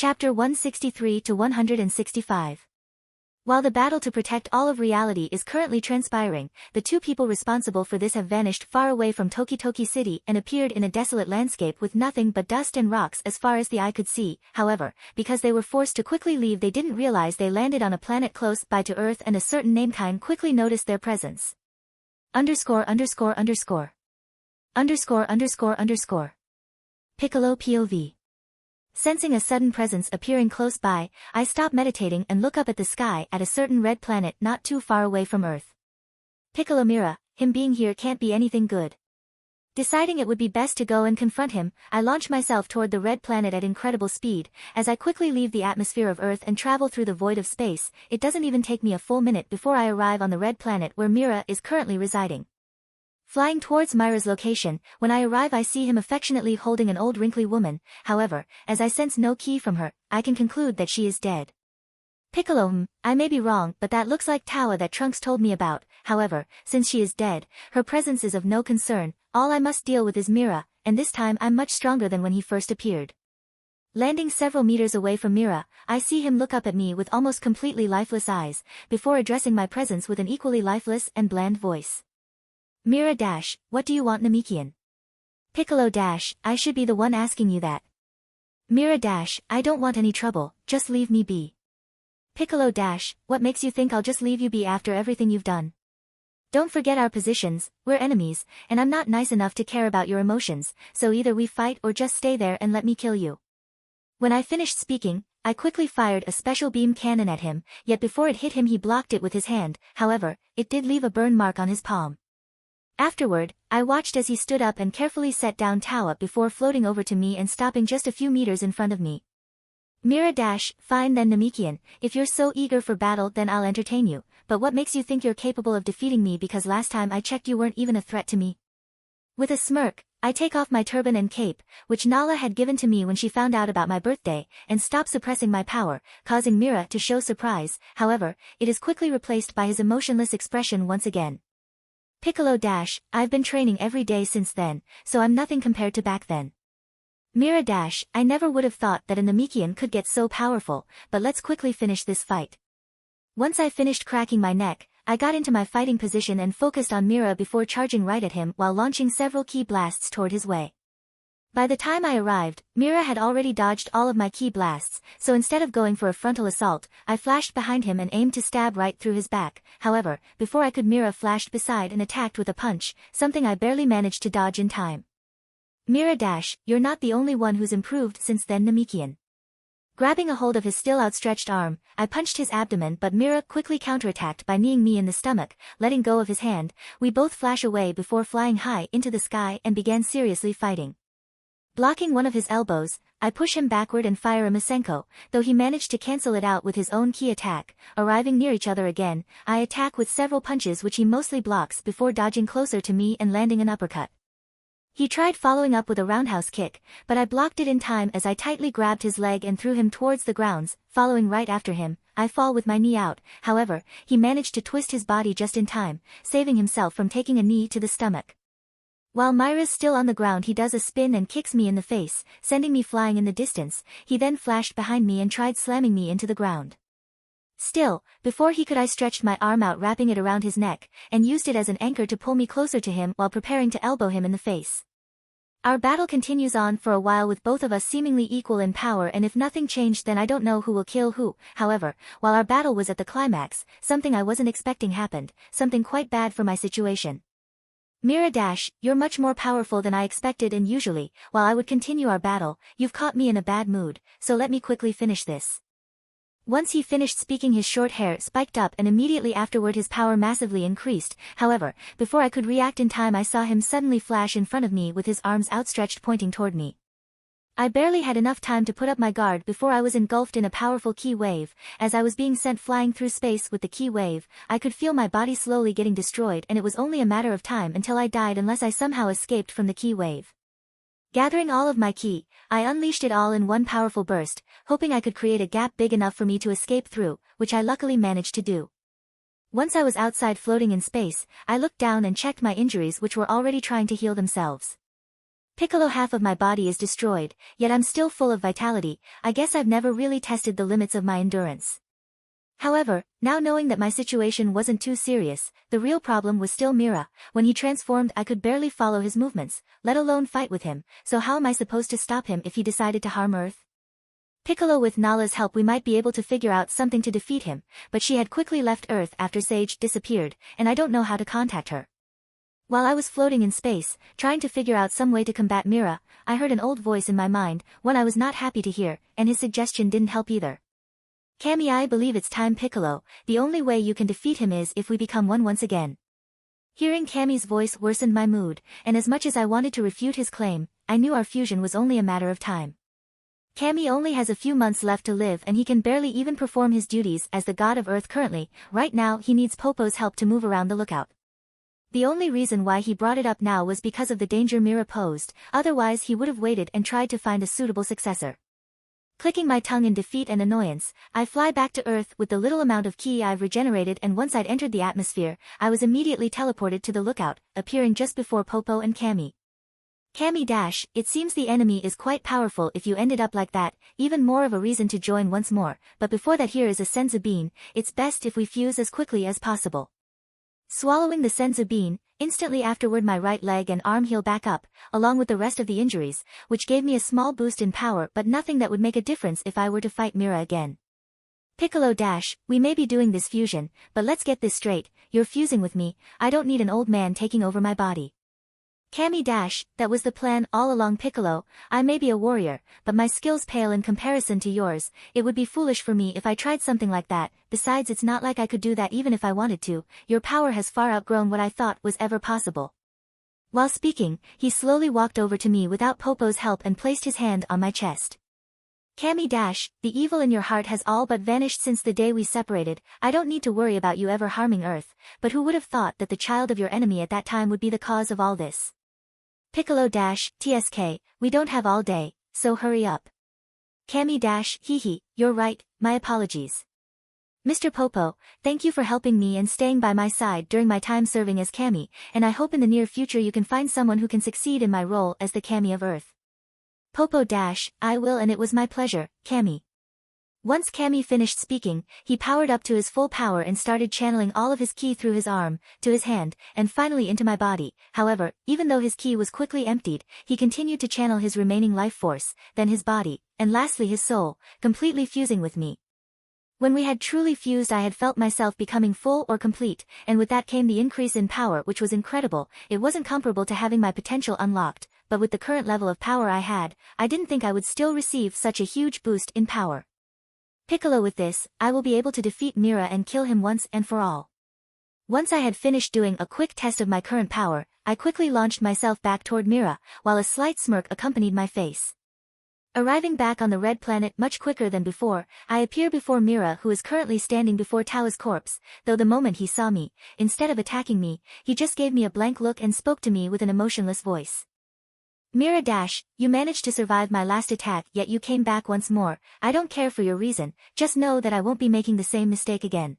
Chapter 163 to 165. While the battle to protect all of reality is currently transpiring, the two people responsible for this have vanished far away from Tokitoki City and appeared in a desolate landscape with nothing but dust and rocks as far as the eye could see. However, because they were forced to quickly leave, they didn't realize they landed on a planet close by to Earth, and a certain namekind quickly noticed their presence. Piccolo POV. Sensing a sudden presence appearing close by, I stop meditating and look up at the sky at a certain red planet not too far away from Earth. Piccolo Mira, him being here can't be anything good. Deciding it would be best to go and confront him, I launch myself toward the red planet at incredible speed. As I quickly leave the atmosphere of Earth and travel through the void of space, it doesn't even take me a full minute before I arrive on the red planet where Mira is currently residing. Flying towards Mira's location, when I arrive I see him affectionately holding an old wrinkly woman. However, as I sense no key from her, I can conclude that she is dead. Piccolo, I may be wrong, but that looks like Tawa that Trunks told me about. However, since she is dead, her presence is of no concern. All I must deal with is Mira, and this time I'm much stronger than when he first appeared. Landing several meters away from Mira, I see him look up at me with almost completely lifeless eyes, before addressing my presence with an equally lifeless and bland voice. Mira - what do you want, Namekian? Piccolo - I should be the one asking you that. Mira - I don't want any trouble, just leave me be. Piccolo - what makes you think I'll just leave you be after everything you've done? Don't forget our positions, we're enemies, and I'm not nice enough to care about your emotions, so either we fight or just stay there and let me kill you. When I finished speaking, I quickly fired a special beam cannon at him, yet before it hit him he blocked it with his hand. However, it did leave a burn mark on his palm. Afterward, I watched as he stood up and carefully set down Tawa before floating over to me and stopping just a few meters in front of me. Mira - fine then Namekian, if you're so eager for battle then I'll entertain you, but what makes you think you're capable of defeating me, because last time I checked you weren't even a threat to me? With a smirk, I take off my turban and cape, which Nala had given to me when she found out about my birthday, and stop suppressing my power, causing Mira to show surprise. However, it is quickly replaced by his emotionless expression once again. Piccolo - I've been training every day since then, so I'm nothing compared to back then. Mira - I never would have thought that a Namekian could get so powerful, but let's quickly finish this fight. Once I finished cracking my neck, I got into my fighting position and focused on Mira before charging right at him while launching several ki blasts toward his way. By the time I arrived, Mira had already dodged all of my ki blasts, so instead of going for a frontal assault, I flashed behind him and aimed to stab right through his back. However, before I could, Mira flashed beside and attacked with a punch, something I barely managed to dodge in time. Mira - you're not the only one who's improved since then, Namekian. Grabbing a hold of his still outstretched arm, I punched his abdomen, but Mira quickly counterattacked by kneeing me in the stomach. Letting go of his hand, we both flash away before flying high into the sky and began seriously fighting. Blocking one of his elbows, I push him backward and fire a Masenko, though he managed to cancel it out with his own ki attack. Arriving near each other again, I attack with several punches which he mostly blocks before dodging closer to me and landing an uppercut. He tried following up with a roundhouse kick, but I blocked it in time as I tightly grabbed his leg and threw him towards the grounds. Following right after him, I fall with my knee out. However, he managed to twist his body just in time, saving himself from taking a knee to the stomach. While Mira's still on the ground, he does a spin and kicks me in the face, sending me flying in the distance. He then flashed behind me and tried slamming me into the ground. Still, before he could, I stretched my arm out, wrapping it around his neck, and used it as an anchor to pull me closer to him while preparing to elbow him in the face. Our battle continues on for a while with both of us seemingly equal in power, and if nothing changed then I don't know who will kill who. However, while our battle was at the climax, something I wasn't expecting happened, something quite bad for my situation. Mira - you're much more powerful than I expected, and usually, while I would continue our battle, you've caught me in a bad mood, so let me quickly finish this. Once he finished speaking, his short hair spiked up and immediately afterward his power massively increased. However, before I could react in time, I saw him suddenly flash in front of me with his arms outstretched pointing toward me. I barely had enough time to put up my guard before I was engulfed in a powerful ki wave. As I was being sent flying through space with the ki wave, I could feel my body slowly getting destroyed, and it was only a matter of time until I died unless I somehow escaped from the ki wave. Gathering all of my ki, I unleashed it all in one powerful burst, hoping I could create a gap big enough for me to escape through, which I luckily managed to do. Once I was outside floating in space, I looked down and checked my injuries, which were already trying to heal themselves. Piccolo, half of my body is destroyed, yet I'm still full of vitality. I guess I've never really tested the limits of my endurance. However, now knowing that my situation wasn't too serious, the real problem was still Mira. When he transformed, I could barely follow his movements, let alone fight with him, so how am I supposed to stop him if he decided to harm Earth? Piccolo, with Nala's help we might be able to figure out something to defeat him, but she had quickly left Earth after Sage disappeared, and I don't know how to contact her. While I was floating in space, trying to figure out some way to combat Mira, I heard an old voice in my mind, one I was not happy to hear, and his suggestion didn't help either. Kami, I believe it's time, Piccolo. The only way you can defeat him is if we become one once again. Hearing Kami's voice worsened my mood, and as much as I wanted to refute his claim, I knew our fusion was only a matter of time. Kami only has a few months left to live and he can barely even perform his duties as the god of Earth currently. Right now he needs Popo's help to move around the lookout. The only reason why he brought it up now was because of the danger Mira posed, otherwise he would have waited and tried to find a suitable successor. Clicking my tongue in defeat and annoyance, I fly back to Earth with the little amount of ki I've regenerated, and once I'd entered the atmosphere, I was immediately teleported to the lookout, appearing just before Popo and Kami. Kami dash, it seems the enemy is quite powerful if you ended up like that, even more of a reason to join once more, but before that here is a senzu bean, it's best if we fuse as quickly as possible. Swallowing the senzu bean, instantly afterward my right leg and arm heal back up, along with the rest of the injuries, which gave me a small boost in power but nothing that would make a difference if I were to fight Mira again. Piccolo dash, we may be doing this fusion, but let's get this straight, you're fusing with me, I don't need an old man taking over my body. Kami dash, that was the plan all along, Piccolo. I may be a warrior, but my skills pale in comparison to yours. It would be foolish for me if I tried something like that, besides it's not like I could do that even if I wanted to. Your power has far outgrown what I thought was ever possible. While speaking, he slowly walked over to me without Popo's help and placed his hand on my chest. Kami dash, the evil in your heart has all but vanished since the day we separated. I don't need to worry about you ever harming Earth, but who would have thought that the child of your enemy at that time would be the cause of all this? Piccolo dash, TSK, we don't have all day, so hurry up. Kami dash, hee, you're right, my apologies. Mr. Popo, thank you for helping me and staying by my side during my time serving as Kami, and I hope in the near future you can find someone who can succeed in my role as the Kami of Earth. Popo dash, I will, and it was my pleasure, Kami. Once Kami finished speaking, he powered up to his full power and started channeling all of his ki through his arm, to his hand, and finally into my body. However, even though his ki was quickly emptied, he continued to channel his remaining life force, then his body, and lastly his soul, completely fusing with me. When we had truly fused, I had felt myself becoming full or complete, and with that came the increase in power, which was incredible. It wasn't comparable to having my potential unlocked, but with the current level of power I had, I didn't think I would still receive such a huge boost in power. Piccolo, with this, I will be able to defeat Mira and kill him once and for all. Once I had finished doing a quick test of my current power, I quickly launched myself back toward Mira, while a slight smirk accompanied my face. Arriving back on the red planet much quicker than before, I appear before Mira, who is currently standing before Tao's corpse, though the moment he saw me, instead of attacking me, he just gave me a blank look and spoke to me with an emotionless voice. Mira dash, you managed to survive my last attack, yet you came back once more. I don't care for your reason, just know that I won't be making the same mistake again.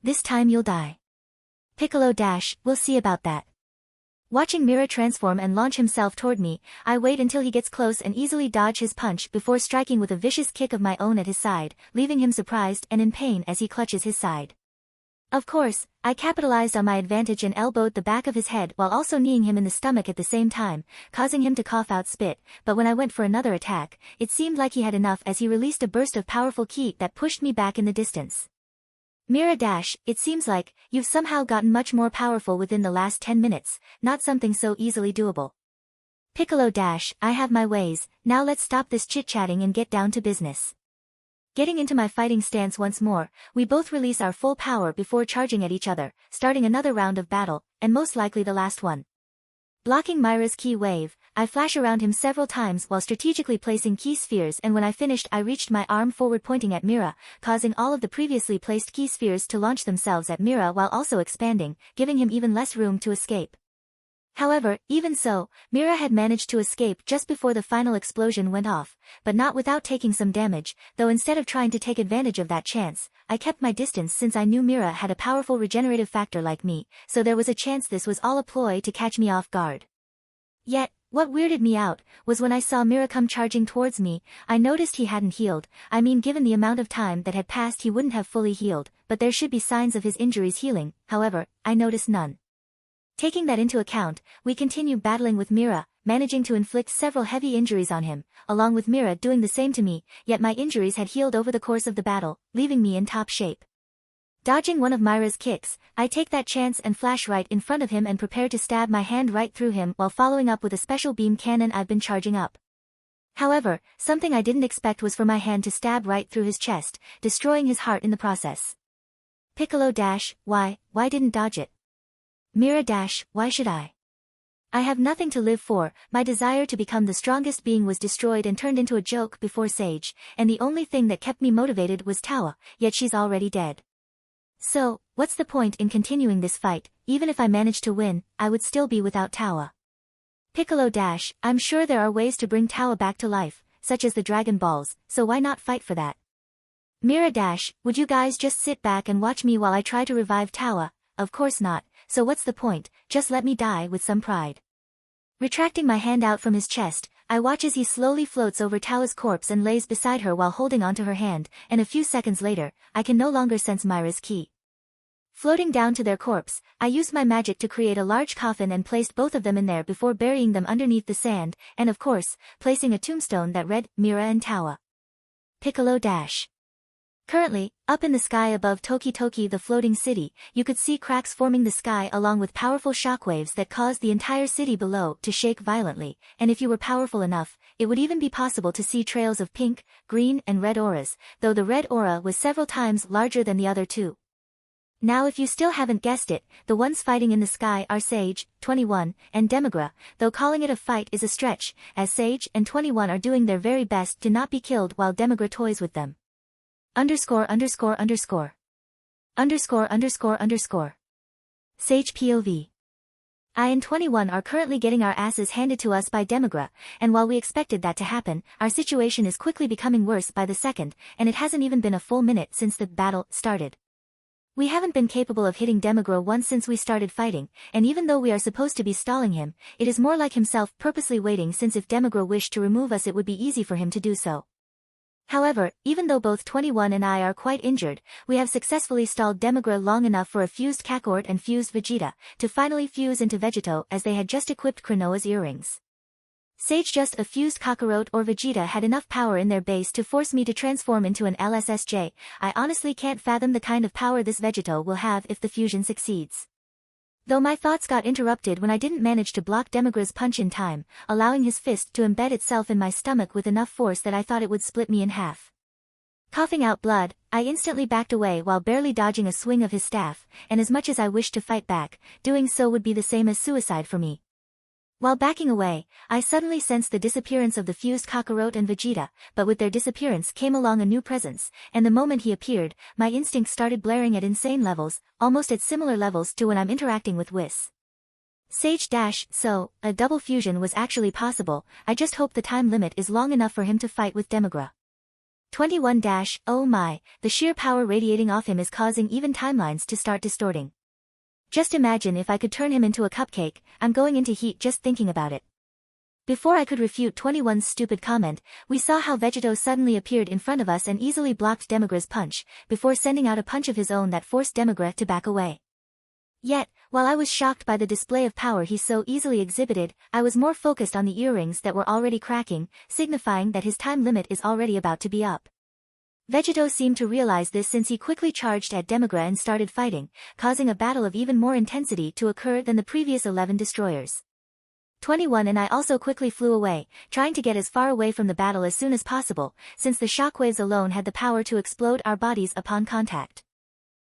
This time you'll die. Piccolo dash, we'll see about that. Watching Mira transform and launch himself toward me, I wait until he gets close and easily dodge his punch before striking with a vicious kick of my own at his side, leaving him surprised and in pain as he clutches his side. Of course, I capitalized on my advantage and elbowed the back of his head while also kneeing him in the stomach at the same time, causing him to cough out spit, but when I went for another attack, it seemed like he had enough as he released a burst of powerful ki that pushed me back in the distance. Mira dash, it seems like you've somehow gotten much more powerful within the last 10 minutes, not something so easily doable. Piccolo dash, I have my ways, now let's stop this chit-chatting and get down to business. Getting into my fighting stance once more, we both release our full power before charging at each other, starting another round of battle, and most likely the last one. Blocking Myra's ki wave, I flash around him several times while strategically placing ki spheres, and when I finished I reached my arm forward pointing at Mira, causing all of the previously placed ki spheres to launch themselves at Mira while also expanding, giving him even less room to escape. However, even so, Mira had managed to escape just before the final explosion went off, but not without taking some damage, though instead of trying to take advantage of that chance, I kept my distance since I knew Mira had a powerful regenerative factor like me, so there was a chance this was all a ploy to catch me off guard. Yet, What weirded me out was when I saw Mira come charging towards me. I noticed he hadn't healed. I mean, given the amount of time that had passed, he wouldn't have fully healed, but there should be signs of his injuries healing. However, I noticed none. Taking that into account, we continue battling with Mira, managing to inflict several heavy injuries on him, along with Mira doing the same to me, yet my injuries had healed over the course of the battle, leaving me in top shape. Dodging one of Mira's kicks, I take that chance and flash right in front of him and prepare to stab my hand right through him while following up with a special beam cannon I've been charging up. However, something I didn't expect was for my hand to stab right through his chest, destroying his heart in the process. Piccolo dash, why didn't dodge it? Mira dash, why should I? I have nothing to live for. My desire to become the strongest being was destroyed and turned into a joke before Sage, and the only thing that kept me motivated was Tawa, yet she's already dead. So, what's the point in continuing this fight? Even if I managed to win, I would still be without Tawa. Piccolo dash, I'm sure there are ways to bring Tawa back to life, such as the Dragon Balls, so why not fight for that? Mira dash, would you guys just sit back and watch me while I try to revive Tawa? Of course not, so what's the point? Just let me die with some pride. Retracting my hand out from his chest, I watch as he slowly floats over Tawa's corpse and lays beside her while holding onto her hand, and a few seconds later, I can no longer sense Mira's ki. Floating down to their corpse, I used my magic to create a large coffin and placed both of them in there before burying them underneath the sand, and of course, placing a tombstone that read, Mira and Tawa. Piccolo dash. Currently, up in the sky above Toki Toki, the floating city, you could see cracks forming the sky along with powerful shockwaves that caused the entire city below to shake violently, and if you were powerful enough, it would even be possible to see trails of pink, green, and red auras, though the red aura was several times larger than the other two. Now if you still haven't guessed it, the ones fighting in the sky are Sage, 21, and Demigra, though calling it a fight is a stretch, as Sage and 21 are doing their very best to not be killed while Demigra toys with them. Underscore underscore underscore. Underscore underscore underscore. Sage POV. I and 21 are currently getting our asses handed to us by Demigra, and while we expected that to happen, our situation is quickly becoming worse by the second, and it hasn't even been a full minute since the battle started. We haven't been capable of hitting Demigra once since we started fighting, and even though we are supposed to be stalling him, it is more like himself purposely waiting, since if Demigra wished to remove us it would be easy for him to do so. However, even though both 21 and I are quite injured, we have successfully stalled Demigra long enough for a fused Kakarot and fused Vegeta to finally fuse into Vegeto, as they had just equipped Krinoa's earrings. Sage just a fused Kakarot or Vegeta had enough power in their base to force me to transform into an LSSJ. I honestly can't fathom the kind of power this Vegeto will have if the fusion succeeds. Though my thoughts got interrupted when I didn't manage to block Demigra's punch in time, allowing his fist to embed itself in my stomach with enough force that I thought it would split me in half. Coughing out blood, I instantly backed away while barely dodging a swing of his staff, and as much as I wished to fight back, doing so would be the same as suicide for me. While backing away, I suddenly sensed the disappearance of the fused Kakarot and Vegeta, but with their disappearance came along a new presence, and the moment he appeared, my instincts started blaring at insane levels, almost at similar levels to when I'm interacting with Whis. Sage dash, so, a double fusion was actually possible. I just hope the time limit is long enough for him to fight with Demigra. 21 dash, oh my, the sheer power radiating off him is causing even timelines to start distorting. Just imagine if I could turn him into a cupcake. I'm going into heat just thinking about it. Before I could refute 21's stupid comment, we saw how Vegeto suddenly appeared in front of us and easily blocked Demigra's punch, before sending out a punch of his own that forced Demigra to back away. Yet, while I was shocked by the display of power he so easily exhibited, I was more focused on the earrings that were already cracking, signifying that his time limit is already about to be up. Vegeto seemed to realize this, since he quickly charged at Demigra and started fighting, causing a battle of even more intensity to occur than the previous 11 destroyers. 21 and I also quickly flew away, trying to get as far away from the battle as soon as possible, since the shockwaves alone had the power to explode our bodies upon contact.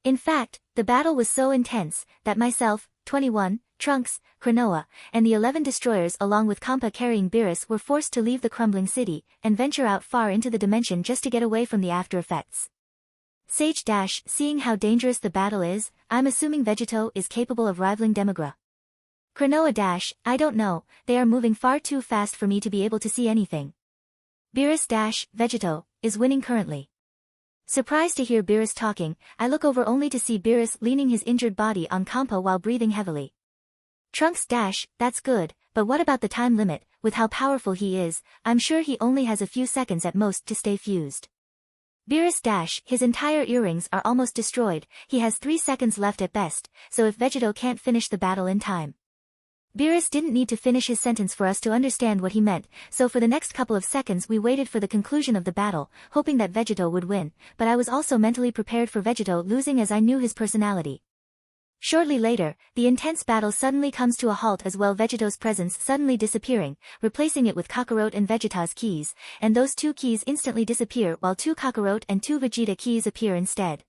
In fact, the battle was so intense that myself, 21, Trunks, Krinoa, and the 11 destroyers along with Kampa carrying Beerus were forced to leave the crumbling city and venture out far into the dimension just to get away from the after effects. Sage dash, seeing how dangerous the battle is, I'm assuming Vegeto is capable of rivaling Demigra. Krinoa dash, I don't know, they are moving far too fast for me to be able to see anything. Beerus dash, Vegeto, is winning currently. Surprised to hear Beerus talking, I look over only to see Beerus leaning his injured body on Kampa while breathing heavily. Trunks dash, that's good, but what about the time limit? With how powerful he is, I'm sure he only has a few seconds at most to stay fused. Beerus dash, his entire earrings are almost destroyed, he has 3 seconds left at best, so if Vegito can't finish the battle in time. Beerus didn't need to finish his sentence for us to understand what he meant, so for the next couple of seconds we waited for the conclusion of the battle, hoping that Vegito would win, but I was also mentally prepared for Vegito losing as I knew his personality. Shortly later, the intense battle suddenly comes to a halt as well, Vegito's presence suddenly disappearing, replacing it with Kakarot and Vegeta's keys, and those 2 keys instantly disappear while 2 Kakarot and 2 Vegeta keys appear instead.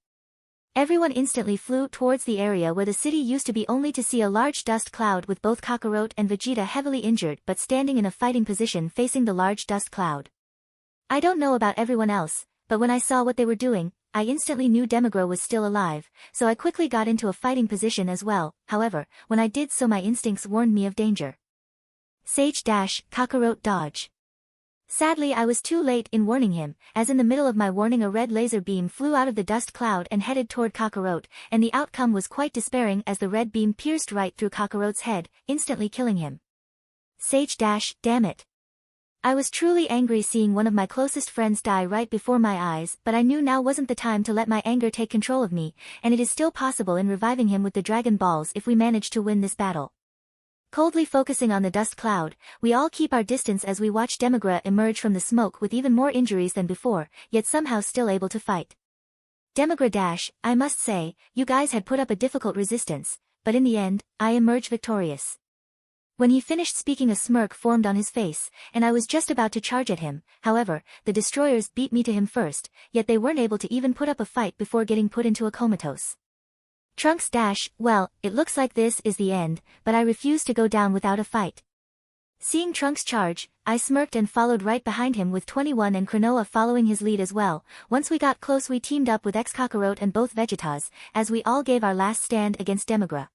Everyone instantly flew towards the area where the city used to be, only to see a large dust cloud with both Kakarot and Vegeta heavily injured but standing in a fighting position facing the large dust cloud. I don't know about everyone else, but when I saw what they were doing, I instantly knew Demigro was still alive, so I quickly got into a fighting position as well. However, when I did so my instincts warned me of danger. Sage dash, Kakarot dodge. Sadly I was too late in warning him, as in the middle of my warning a red laser beam flew out of the dust cloud and headed toward Kakarot, and the outcome was quite despairing as the red beam pierced right through Kakarot's head, instantly killing him. Sage dash, damn it. I was truly angry seeing one of my closest friends die right before my eyes, but I knew now wasn't the time to let my anger take control of me, and it is still possible in reviving him with the Dragon Balls if we manage to win this battle. Coldly focusing on the dust cloud, we all keep our distance as we watch Demigra emerge from the smoke with even more injuries than before, yet somehow still able to fight. Demigra dash, I must say, you guys had put up a difficult resistance, but in the end, I emerge victorious. When he finished speaking a smirk formed on his face, and I was just about to charge at him. However, the destroyers beat me to him first, yet they weren't able to even put up a fight before getting put into a comatose. Trunks dash, well, it looks like this is the end, but I refuse to go down without a fight. Seeing Trunks charge, I smirked and followed right behind him with 21 and Cronoa following his lead as well. Once we got close we teamed up with X Kakarot and both Vegetas, as we all gave our last stand against Demigra.